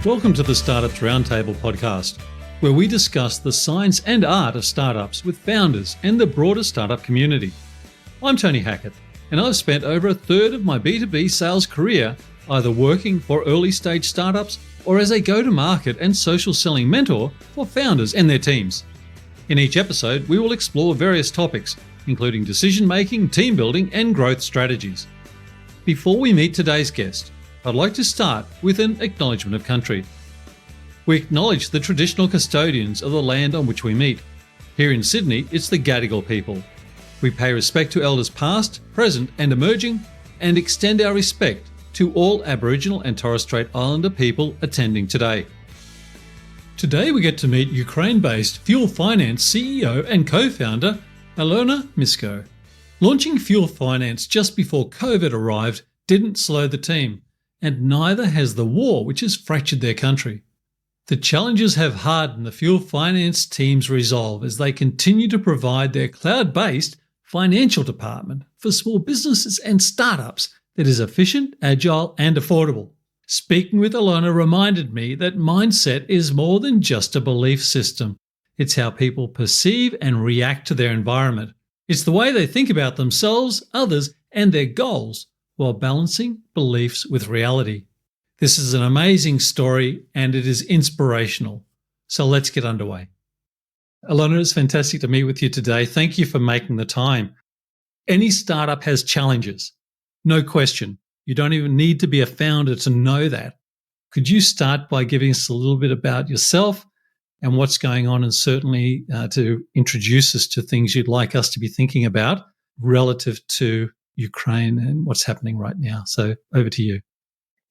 Welcome to the Startups Roundtable podcast, where we discuss the science and art of startups with founders and the broader startup community. I'm Tony Hackett, and I've spent over a third of my B2B sales career either working for early stage startups or as a go-to-market and social selling mentor for founders and their teams. In each episode, we will explore various topics, including decision-making, team building, and growth strategies. Before we meet today's guest, I'd like to start with an acknowledgement of country. We acknowledge the traditional custodians of the land on which we meet. Here in Sydney, it's the Gadigal people. We pay respect to elders past, present and emerging, and extend our respect to all Aboriginal and Torres Strait Islander people attending today. Today we get to meet Ukraine-based Fuelfinance CEO and co-founder Alyona Mysko. Launching Fuelfinance just before COVID arrived didn't slow the team, and neither has the war, which has fractured their country. The challenges have hardened the Fuelfinance team's resolve as they continue to provide their cloud-based financial department for small businesses and startups that is efficient, agile, and affordable. Speaking with Alyona reminded me that mindset is more than just a belief system. It's how people perceive and react to their environment. It's the way they think about themselves, others, and their goals, while balancing beliefs with reality. This is an amazing story and it is inspirational. So let's get underway. Alyona, it's fantastic to meet with you today. Thank you for making the time. Any startup has challenges, no question. You don't even need to be a founder to know that. Could you start by giving us a little bit about yourself and what's going on, and certainly to introduce us to things you'd like us to be thinking about relative to Ukraine and what's happening right now. So over to you.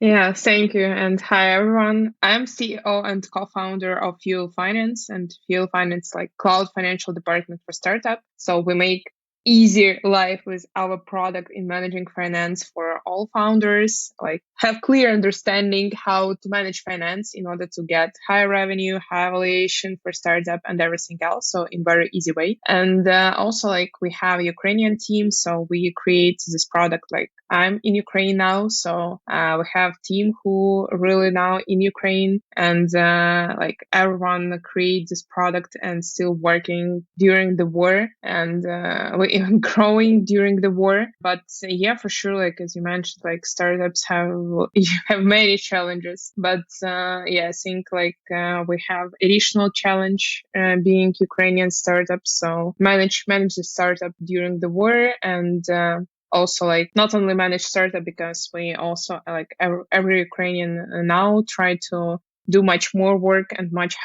Yeah, thank you. And hi, everyone. I'm CEO and co-founder of Fuelfinance, and Fuelfinance like cloud financial department for startup. So we make easier life with our product in managing finance for all founders, like have clear understanding how to manage finance in order to get high revenue, high valuation for startup and everything else. So in very easy way. And also like we have a Ukrainian team. So we create this product, like I'm in Ukraine now. So we have team who really now in Ukraine, and like everyone create this product and still working during the war, and we even growing during the war. But yeah, for sure, like as you mentioned, like startups have many challenges. But yeah, I think like we have additional challenge being Ukrainian startups. So manage the startup during the war, and also like not only manage startup, because we also like every Ukrainian now try to do much more work and much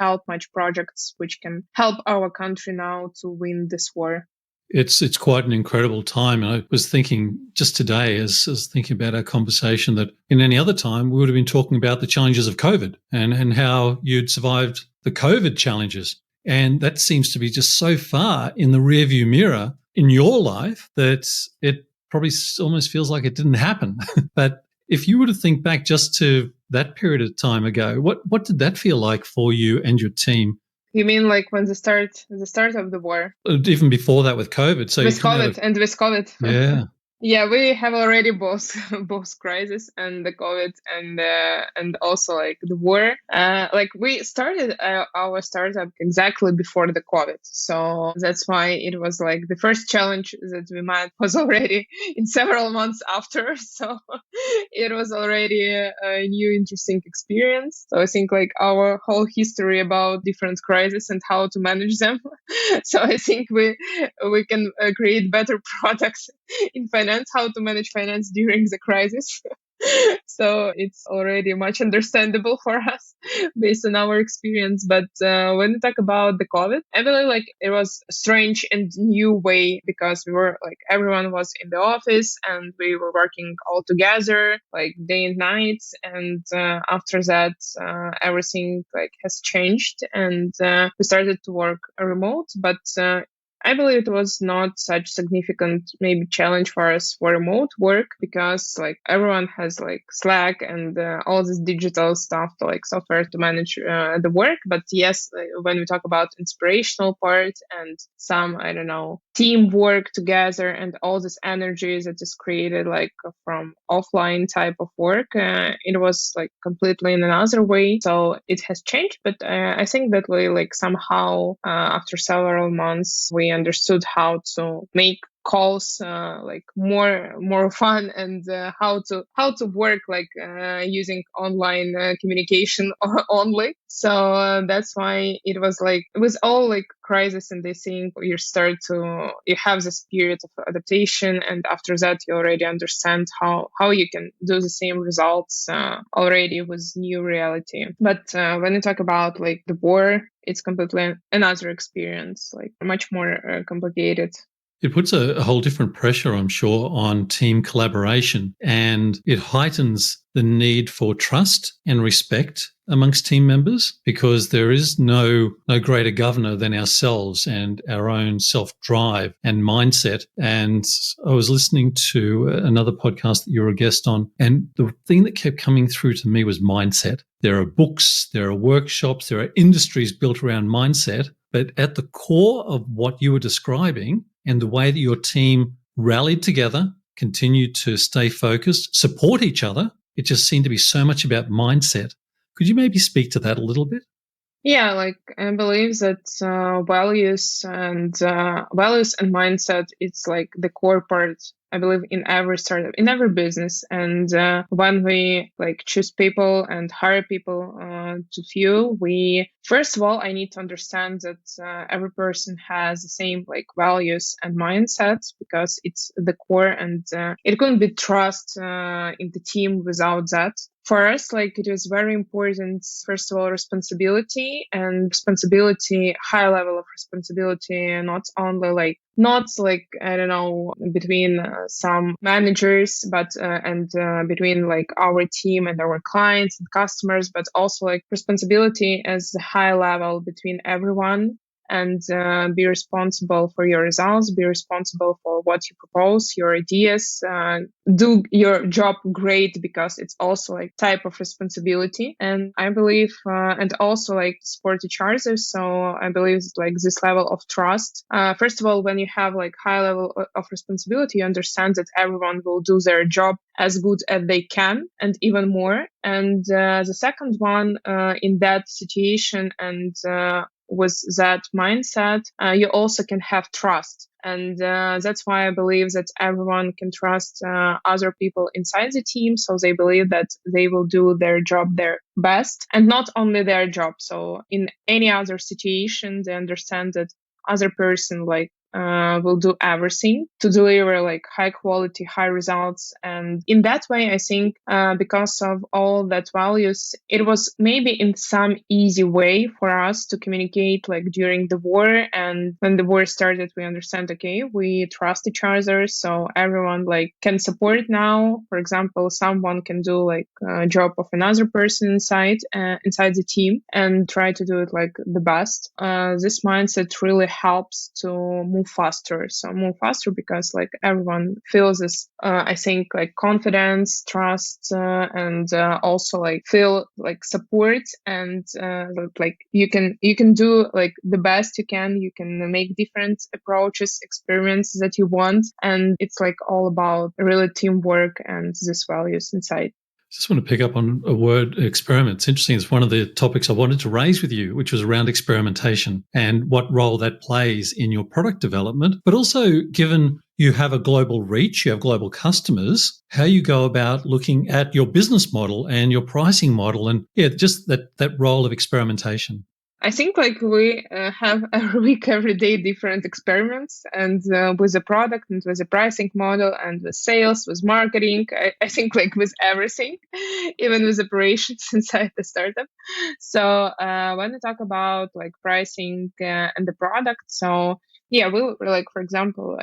projects which can help our country now to win this war. It's quite an incredible time. And I was thinking just today, as I was thinking about our conversation, that in any other time, we would have been talking about the challenges of COVID and how you'd survived the COVID challenges. And that seems to be just so far in the rearview mirror in your life that it probably almost feels like it didn't happen. But if you were to think back just to that period of time ago, what did that feel like for you and your team? You mean like when the start of the war? Even before that with COVID. So with COVID. Yeah. Yeah, we have already both crises, and the COVID and also like the war. Like we started our startup exactly before the COVID, so that's why it was like the first challenge that we met was already in several months after. So it was already a new interesting experience. So I think like our whole history about different crises and how to manage them. So I think we can create better products in finance, how to manage finance during the crisis. So it's already much understandable for us based on our experience. But when we talk about the COVID, I believe like it was a strange and new way, because we were like everyone was in the office and we were working all together like day and night. And after that, everything like has changed, and we started to work remote. But I believe it was not such significant maybe challenge for us for remote work because like everyone has like Slack and all this digital stuff to like software to manage the work. But yes, when we talk about inspirational part and some, I don't know, teamwork together and all this energy that is created like from offline type of work, it was like completely in another way. So it has changed, but I think that we like somehow after several months we understood how to make calls like more fun and how to work like using online communication only. So that's why it was like it was all like crisis, and they think you have this period of adaptation, and after that you already understand how you can do the same results already with new reality. But when you talk about like the war, it's completely another experience, like much more complicated. It puts a whole different pressure, I'm sure, on team collaboration, and it heightens the need for trust and respect amongst team members, because there is no greater governor than ourselves and our own self-drive and mindset. And I was listening to another podcast that you were a guest on, and the thing that kept coming through to me was mindset. There are books, there are workshops, there are industries built around mindset, but at the core of what you were describing and the way that your team rallied together, continued to stay focused, support each other, it just seemed to be so much about mindset. Could you maybe speak to that a little bit? Yeah, like I believe that values and mindset, it's like the core part. I believe in every startup, in every business, and when we like choose people and hire people to Fuel, we first of all I need to understand that every person has the same like values and mindsets, because it's the core, and it couldn't be trust in the team without that. For us, like it is very important, first of all, responsibility, and responsibility, high level of responsibility, not like I don't know, between some managers, but and between like our team and our clients and customers, but also like responsibility as a high level between everyone. And be responsible for your results, be responsible for what you propose, your ideas, do your job great, because it's also like type of responsibility. And I believe and also like support each other. So I believe like this level of trust, first of all, when you have like high level of responsibility, you understand that everyone will do their job as good as they can and even more. And the second one, in that situation and with that mindset, you also can have trust. And that's why I believe that everyone can trust other people inside the team. So they believe that they will do their job their best, and not only their job. So in any other situation, they understand that other person like will do everything to deliver like high quality, high results. And in that way, I think because of all that values, it was maybe in some easy way for us to communicate like during the war. And when the war started, we understand, okay, we trust each other. So everyone like can support now. For example, someone can do like a job of another person inside the team and try to do it like the best. This mindset really helps to move faster. So move faster because like everyone feels this, I think like confidence, trust, and also like feel like support, and like you can do like the best you can. You can make different approaches, experiments that you want, and it's like all about really teamwork and these values inside. Just want to pick up on a word, experiment. It's interesting. It's one of the topics I wanted to raise with you, which was around experimentation and what role that plays in your product development. But also, given you have a global reach, you have global customers, how you go about looking at your business model and your pricing model, and just that role of experimentation. I think like we have every week, every day different experiments, and with the product and with the pricing model and with sales, with marketing, I think like with everything, even with operations inside the startup. So when we talk about like pricing and the product, so Yeah, like, for example,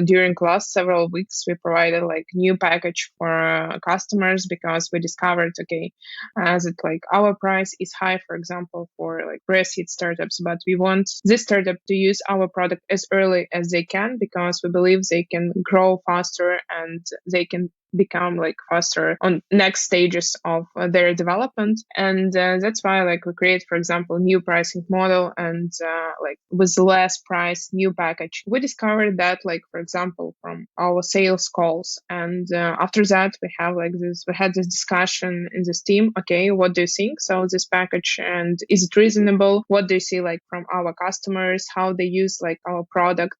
during last several weeks, we provided like new package for customers because we discovered, okay, as it like our price is high, for example, for like pre-seed startups, but we want this startup to use our product as early as they can because we believe they can grow faster and they can become like faster on next stages of their development. And that's why like we create, for example, new pricing model and like with less price new package. We discovered that, like, for example, from our sales calls. And after that we had this discussion in this team. Okay, what do you think? So this package, and is it reasonable? What do you see like from our customers, how they use like our product,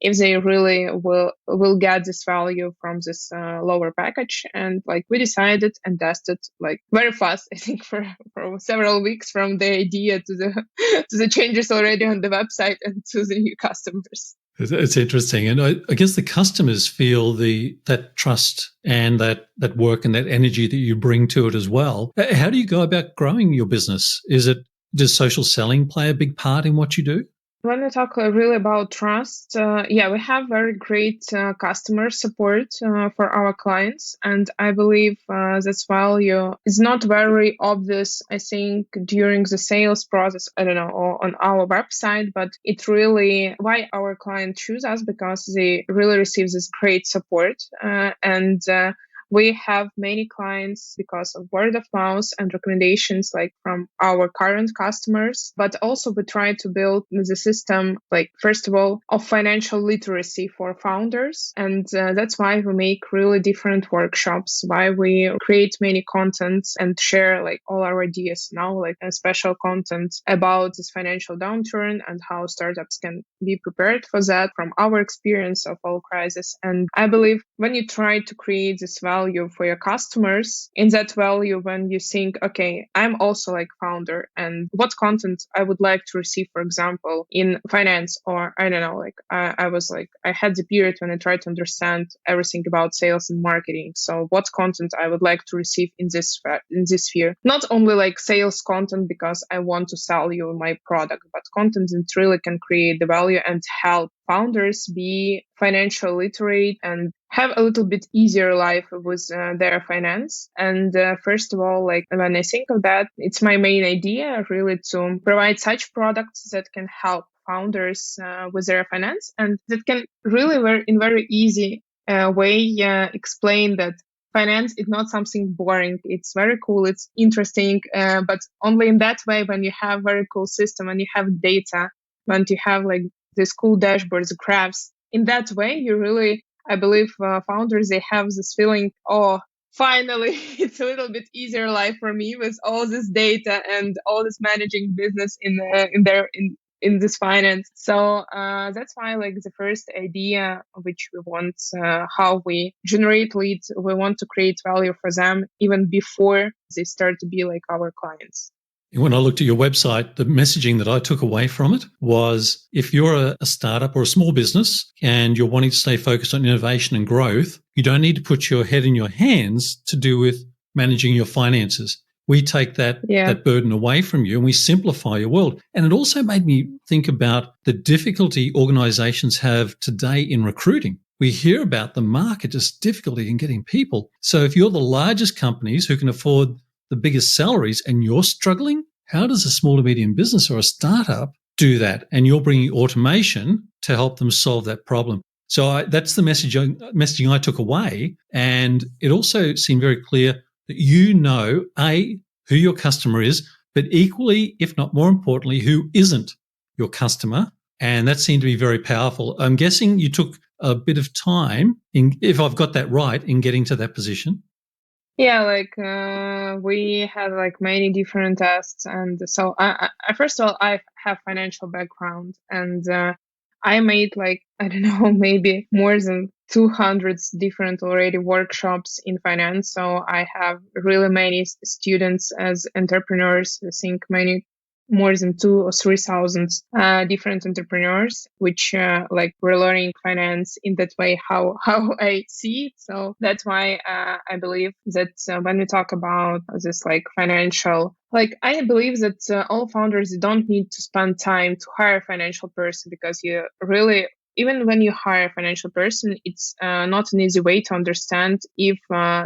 if they really will get this value from this lower package. And like we decided and tested like very fast, I think for several weeks, from the idea to the to the changes already on the website and to the new customers. It's interesting, and I guess the customers feel that trust and that work and that energy that you bring to it as well. How do you go about growing your business? Does social selling play a big part in what you do? When we talk really about trust, yeah, we have very great customer support for our clients, and I believe that's value is not very obvious, I think, during the sales process. I don't know, or on our website, but it really why our clients choose us, because they really receive this great support, and we have many clients because of word of mouth and recommendations like from our current customers. But also we try to build the system, like, first of all, of financial literacy for founders. And that's why we make really different workshops, why we create many contents and share like all our ideas now, like a special content about this financial downturn and how startups can be prepared for that from our experience of all crisis. And I believe when you try to create this value for your customers, in that value, when you think, okay, I'm also like founder, and what content I would like to receive, for example, in finance, or I don't know, like I had the period when I tried to understand everything about sales and marketing. So what content I would like to receive in this sphere, not only like sales content because I want to sell you my product, but content that really can create the value and help founders be financial literate and have a little bit easier life with their finance. And first of all, like when I think of that, it's my main idea really to provide such products that can help founders with their finance, and that can really in very easy way explain that finance is not something boring. It's very cool. It's interesting, but only in that way, when you have very cool system and you have data, when you have like these cool dashboards, graphs. In that way, you really, I believe, founders, they have this feeling, oh, finally, it's a little bit easier life for me with all this data and all this managing business in this finance. So that's why, like, the first idea which we want, how we generate leads, we want to create value for them even before they start to be like our clients. When I looked at your website, the messaging that I took away from it was if you're a startup or a small business and you're wanting to stay focused on innovation and growth, you don't need to put your head in your hands to do with managing your finances. We take that burden away from you and we simplify your world. And it also made me think about the difficulty organizations have today in recruiting. We hear about the market, just difficulty in getting people. So if you're the largest companies who can afford the biggest salaries and you're struggling, how does a small to medium business or a startup do that? And you're bringing automation to help them solve that problem. So that's the messaging I took away. And it also seemed very clear that you know, A, who your customer is, but equally, if not more importantly, who isn't your customer. And that seemed to be very powerful. I'm guessing you took a bit of time, if I've got that right, in getting to that position. Yeah, like we had like many different tests, and so I first of all, I have financial background, and I made like, I don't know, maybe more than 200 different already workshops in finance. So I have really many students as entrepreneurs. I think many more than 2 or 3 thousand different entrepreneurs, which we're learning finance in that way, how I see it. So that's why I believe that when we talk about this financial, I believe that all founders don't need to spend time to hire a financial person, because you really, even when you hire a financial person, it's not an easy way to understand if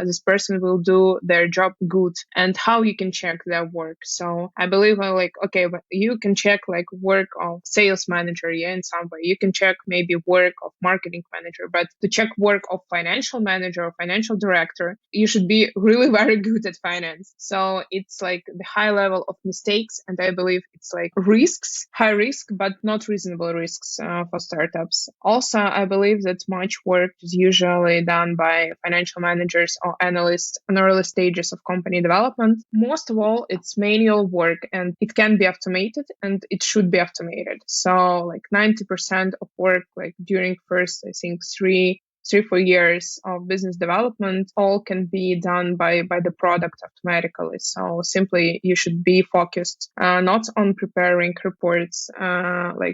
this person will do their job good and how you can check their work. So I believe okay, but you can check work of sales manager, yeah, in some way. You can check maybe work of marketing manager, but to check work of financial manager or financial director, you should be really very good at finance. So it's the high level of mistakes, and I believe it's risks, high risk, but not reasonable risks for startups. Also, I believe that much work is usually done by financial managers or analysts in early stages of company development. Most of all, it's manual work, and it can be automated, and it should be automated. So 90% of work during first, I think, 3-4 years of business development, all can be done by the product automatically. So simply you should be focused not on preparing reports,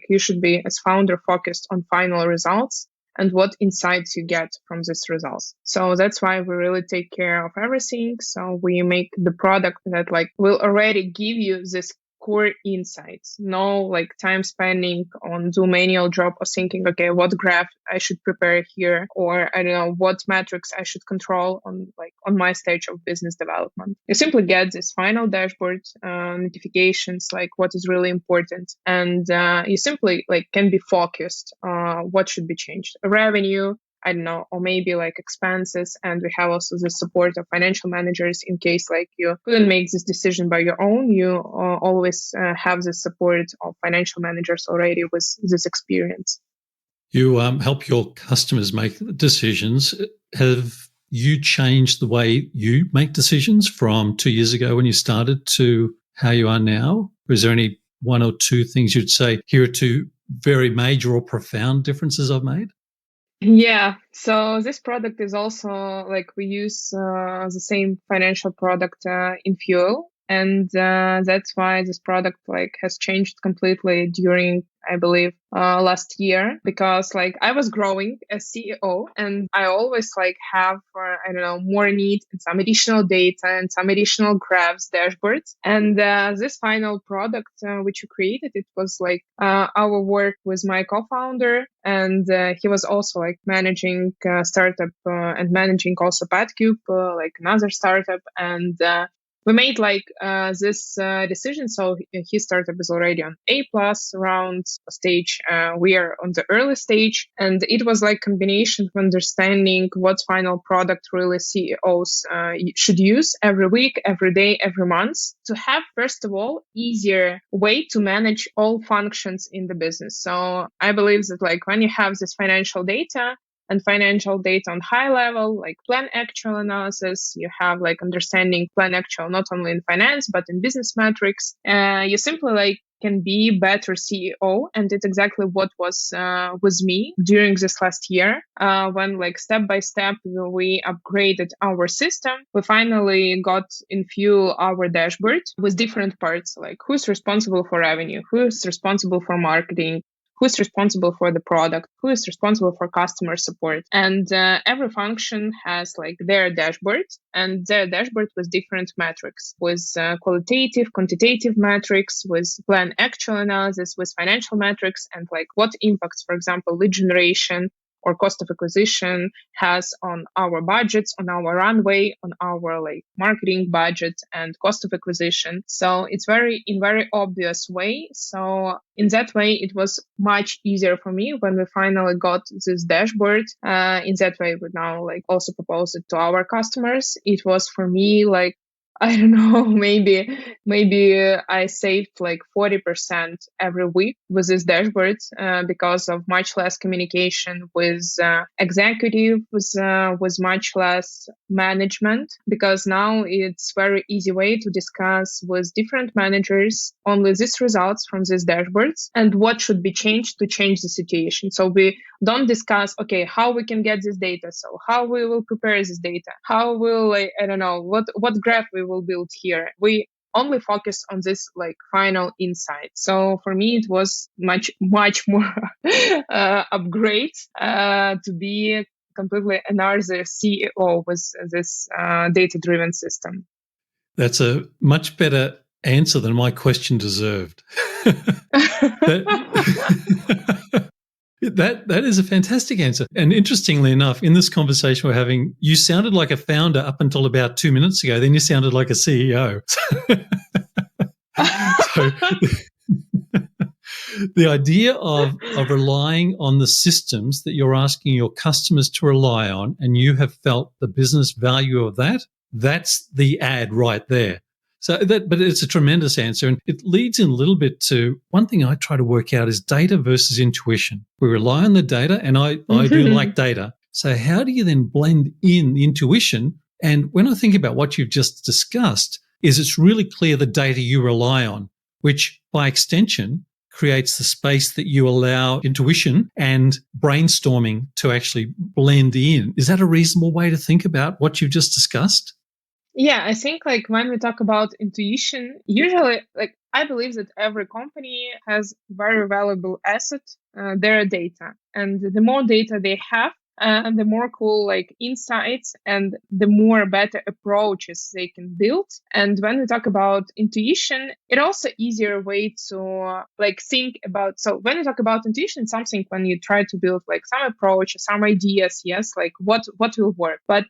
you should be as founder focused on final results and what insights you get from these results. So that's why we really take care of everything. So we make the product that will already give you this core insights. No time spending on do manual job or thinking, okay, what graph I should prepare here, or I don't know what metrics I should control on my stage of business development. You simply get this final dashboard, notifications, what is really important, and you simply can be focused what should be changed. Revenue, I don't know, or maybe expenses. And we have also the support of financial managers in case you couldn't make this decision by your own. You always have the support of financial managers already with this experience. You help your customers make decisions. Have you changed the way you make decisions from 2 years ago when you started to how you are now? Or is there any one or two things you'd say, here are two very major or profound differences I've made? Yeah, so this product is also we use the same financial product in Fuel, and that's why this product has changed completely during, I believe, last year, because I was growing as CEO, and I always have I don't know, more need and some additional data and some additional graphs, dashboards. And this final product which we created, it was our work with my co-founder, and he was also managing startup and managing also PadCube, another startup, and we made this decision. So his startup is already on A+ round stage. We are on the early stage, and it was combination of understanding what final product really CEOs should use every week, every day, every month, to have, first of all, easier way to manage all functions in the business. So I believe that when you have this financial data, and financial data on high level, plan actual analysis. You have understanding plan actual not only in finance but in business metrics. You simply can be better CEO, and it's exactly what was with me during this last year. When step by step we upgraded our system, we finally got in Fuel our dashboard with different parts, who's responsible for revenue, who's responsible for marketing, who's responsible for the product, who is responsible for customer support. And every function has their dashboard, and their dashboard with different metrics, with qualitative, quantitative metrics, with plan actual analysis, with financial metrics, and what impacts, for example, lead generation or cost of acquisition has on our budgets, on our runway, on our marketing budget and cost of acquisition. So it's in very obvious way. So in that way, it was much easier for me when we finally got this dashboard. In that way, we now also propose it to our customers. It was for me I don't know, maybe I saved 40% every week with this dashboard because of much less communication with executives, with much less management, because now it's very easy way to discuss with different managers only these results from these dashboards and what should be changed to change the situation. So we don't discuss, okay, how we can get this data, so how we will prepare this data, how will I don't know what graph we will build here. We only focus on this like final insight. So for me, it was much more upgrade to be completely another CEO with this data-driven system. That's a much better answer than my question deserved. That is a fantastic answer. And interestingly enough, in this conversation we're having, you sounded like a founder up until about 2 minutes ago. Then you sounded like a CEO. So the idea of relying on the systems that you're asking your customers to rely on, and you have felt the business value of that, that's the ad right there. But it's a tremendous answer. And it leads in a little bit to one thing I try to work out is data versus intuition. We rely on the data, and I do like data. So how do you then blend in the intuition? And when I think about what you've just discussed, is it's really clear the data you rely on, which by extension creates the space that you allow intuition and brainstorming to actually blend in. Is that a reasonable way to think about what you've just discussed? Yeah, I think like when we talk about intuition, usually like I believe that every company has very valuable asset, their data. And the more data they have, the more cool like insights and the more better approaches they can build. And when we talk about intuition, it also easier way to like think about. So when we talk about intuition, it's something when you try to build like some approach, some ideas, yes, like what will work. But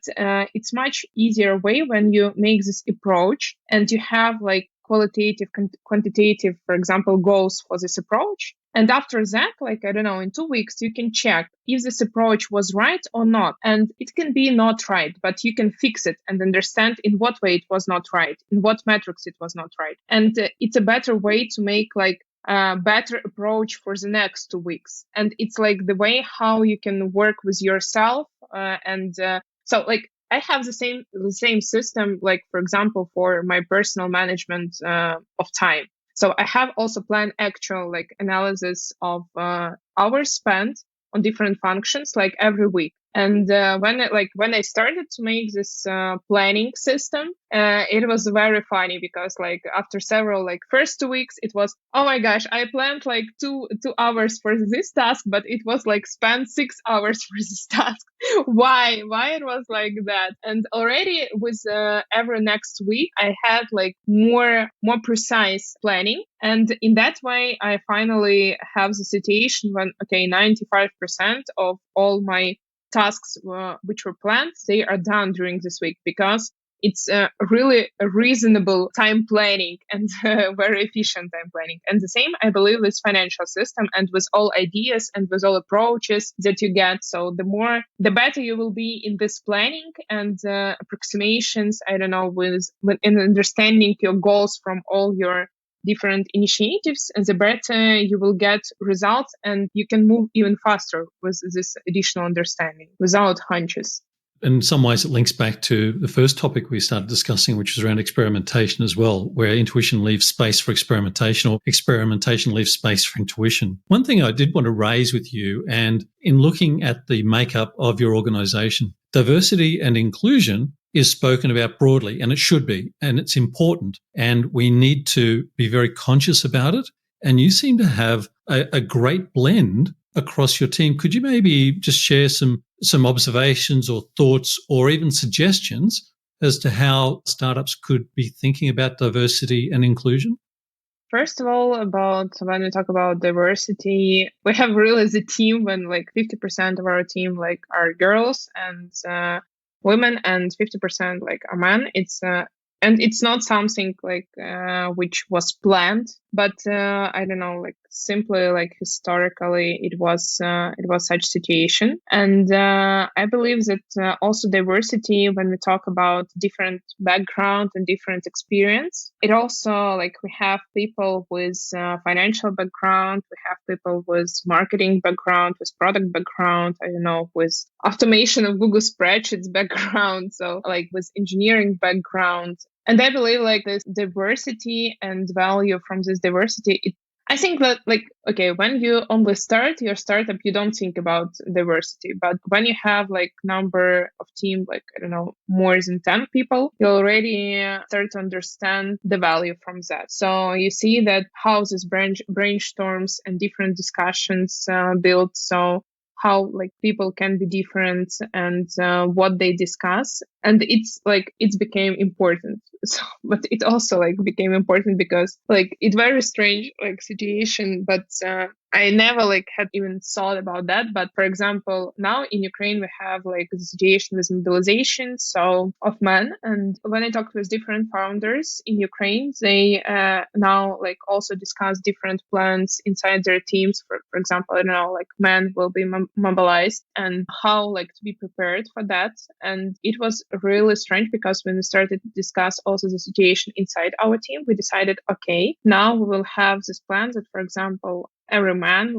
it's much easier way when you make this approach and you have like qualitative, quantitative, for example, goals for this approach. And after that, like, I don't know, in 2 weeks, you can check if this approach was right or not. And it can be not right, but you can fix it and understand in what way it was not right, in what metrics it was not right. And it's a better way to make like a better approach for the next 2 weeks. And it's like the way how you can work with yourself. So like, I have the same system, like, for example, for my personal management of time. So I have also planned actual like analysis of hours spent on different functions like every week. And when I started to make this planning system, it was very funny because like after several like first 2 weeks, it was, oh my gosh, I planned like two hours for this task, but it was like spent 6 hours for this task. Why it was like that? And already with every next week, I had like more precise planning. And in that way, I finally have the situation when, okay, 95% of all my tasks which were planned, they are done during this week because it's really a reasonable time planning and very efficient time planning. And the same, I believe, with financial system and with all ideas and with all approaches that you get. So the better you will be in this planning and approximations, I don't know, in understanding your goals from all your different initiatives, and the better you will get results, and you can move even faster with this additional understanding without hunches. In some ways, it links back to the first topic we started discussing, which is around experimentation as well, where intuition leaves space for experimentation or experimentation leaves space for intuition. One thing I did want to raise with you, and in looking at the makeup of your organization, diversity and inclusion is spoken about broadly, and it should be, and it's important, and we need to be very conscious about it. And you seem to have a great blend across your team. Could you maybe just share some observations or thoughts or even suggestions as to how startups could be thinking about diversity and inclusion? First of all, when we talk about diversity, we have really the team when like 50% of our team like are girls and women and 50% like are men. And it's not something like which was planned, but I don't know, like simply like historically it was such situation. And I believe that also diversity, when we talk about different background and different experience, it also like we have people with financial background, we have people with marketing background, with product background, I don't know, with automation of Google spreadsheets background, so like with engineering background. And I believe like this diversity and value from this diversity, I think that when you only start your startup, you don't think about diversity. But when you have number of team, I don't know, more than 10 people, you already start to understand the value from that. So you see that how this brainstorms and different discussions build. So how people can be different and what they discuss, and it's became important. So but it also became important because it's very strange situation, but I never had even thought about that. But for example, now in Ukraine we have the situation with mobilization so of men, and when I talked with different founders in Ukraine, they now also discuss different plans inside their teams. For example, I don't know, men will be mobilized and how to be prepared for that. And it was really strange because when we started to discuss also the situation inside our team, we decided, okay, now we will have this plan that, for example, every man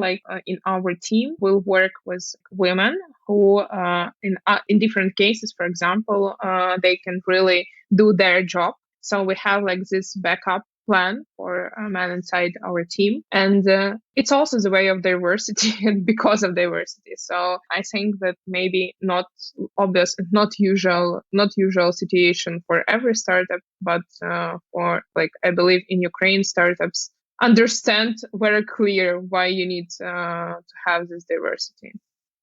in our team will work with women who in different cases, for example, they can really do their job. So we have this backup plan for a man inside our team, and it's also the way of diversity and because of diversity. So I think that maybe not obvious, not usual situation for every startup, but for I believe in Ukraine startups understand very clear why you need to have this diversity.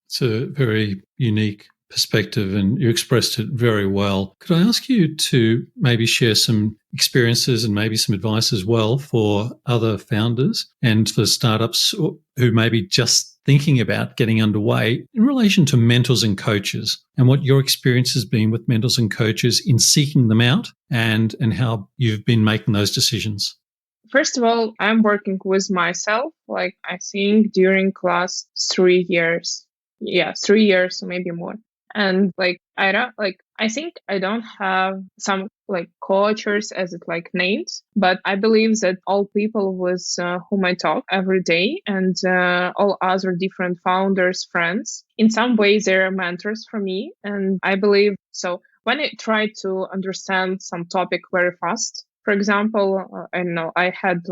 It's a very unique perspective and you expressed it very well. Could I ask you to maybe share some experiences and maybe some advice as well for other founders and for startups who may be just thinking about getting underway in relation to mentors and coaches, and what your experience has been with mentors and coaches in seeking them out and how you've been making those decisions? First of all, I'm working with myself, I think during last 3 years. Yeah, 3 years, or maybe more. And I don't I think I don't have some coaches as it names, but I believe that all people with whom I talk every day and all other different founders, friends, in some way they're mentors for me. And I believe so when I try to understand some topic very fast. For example, I don't know, I had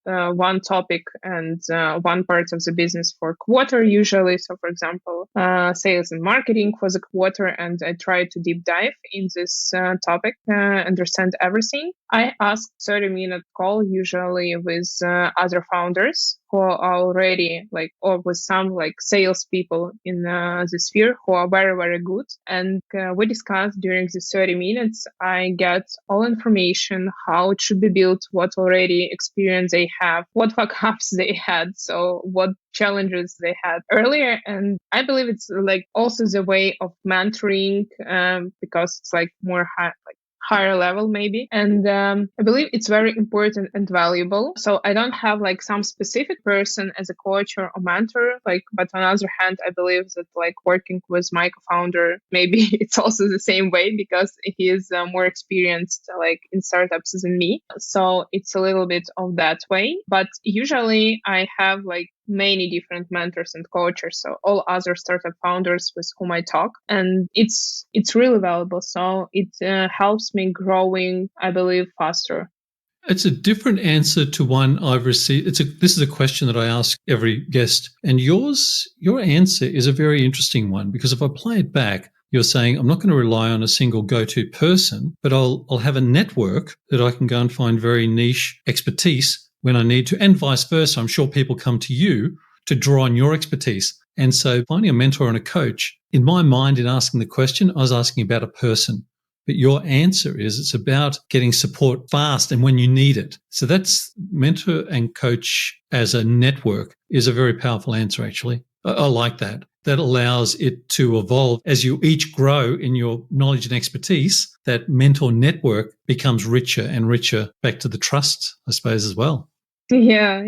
one topic and one part of the business for quarter usually. So for example, sales and marketing for the quarter, and I try to deep dive in this topic, understand everything. I ask 30-minute call usually with other founders who are already or with some sales people in the sphere who are very, very good. And we discuss during the 30 minutes, I get all information, how it should be built, what already experience they have, what fuck-ups they had, so what challenges they had earlier. And I believe it's also the way of mentoring, because it's more higher level maybe. And I believe it's very important and valuable. So I don't have some specific person as a coach or a mentor, but on the other hand, I believe that working with my co-founder, maybe it's also the same way because he is more experienced in startups than me. So it's a little bit of that way. But usually I have many different mentors and coaches, so all other startup founders with whom I talk, and it's really valuable. So it helps me growing, I believe, faster. It's a different answer to one I've received. This is a question that I ask every guest, and your answer is a very interesting one, because if I play it back, you're saying I'm not going to rely on a single go-to person, but I'll have a network that I can go and find very niche expertise when I need to, and vice versa. I'm sure people come to you to draw on your expertise. And so finding a mentor and a coach, in my mind, in asking the question, I was asking about a person. But your answer is it's about getting support fast and when you need it. So that's mentor and coach as a network is a very powerful answer, actually. I like that. That allows it to evolve as you each grow in your knowledge and expertise. That mentor network becomes richer and richer, back to the trust, I suppose, as well. Yeah.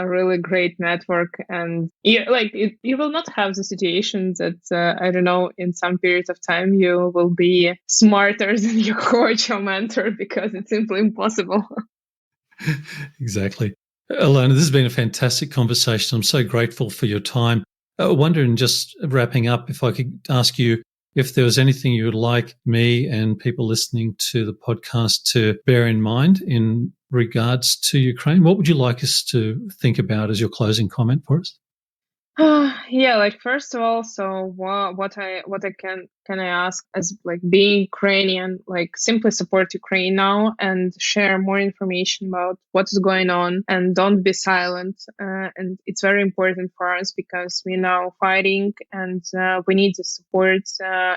Really great network, and you will not have the situation that I don't know, in some period of time you will be smarter than your coach or mentor, because it's simply impossible. Exactly. Alyona, this has been a fantastic conversation. I'm so grateful for your time. Wondering, just wrapping up, if I could ask you if there was anything you would like me and people listening to the podcast to bear in mind in regards to Ukraine. What would you like us to think about as your closing comment for us? Yeah, like first of all, so what I can I ask as like being Ukrainian, like simply support Ukraine now and share more information about what is going on and don't be silent. And it's very important for us because we're now fighting and we need the support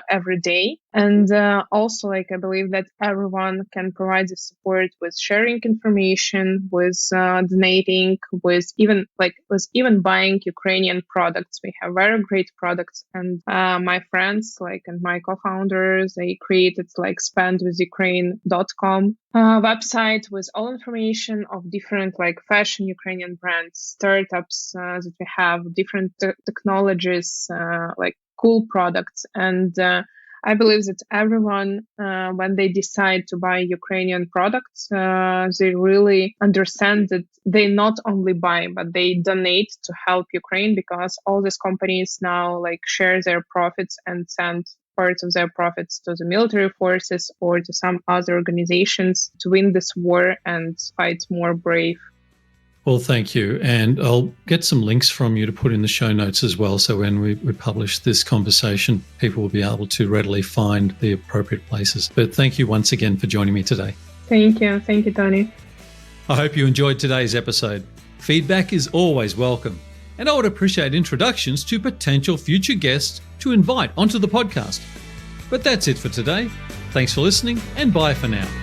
every day. And also, like I believe that everyone can provide the support with sharing information, with donating, with even buying Ukrainian products. We have very great products, and my friends and my co-founders, they created spendwithukraine.com website with all information of different fashion Ukrainian brands, startups that we have, different technologies, cool products, and I believe that everyone, when they decide to buy Ukrainian products, they really understand that they not only buy, but they donate to help Ukraine, because all these companies now share their profits and send parts of their profits to the military forces or to some other organizations to win this war and fight more brave. Well, thank you. And I'll get some links from you to put in the show notes as well. So when we publish this conversation, people will be able to readily find the appropriate places. But thank you once again for joining me today. Thank you. Thank you, Tony. I hope you enjoyed today's episode. Feedback is always welcome. And I would appreciate introductions to potential future guests to invite onto the podcast. But that's it for today. Thanks for listening and bye for now.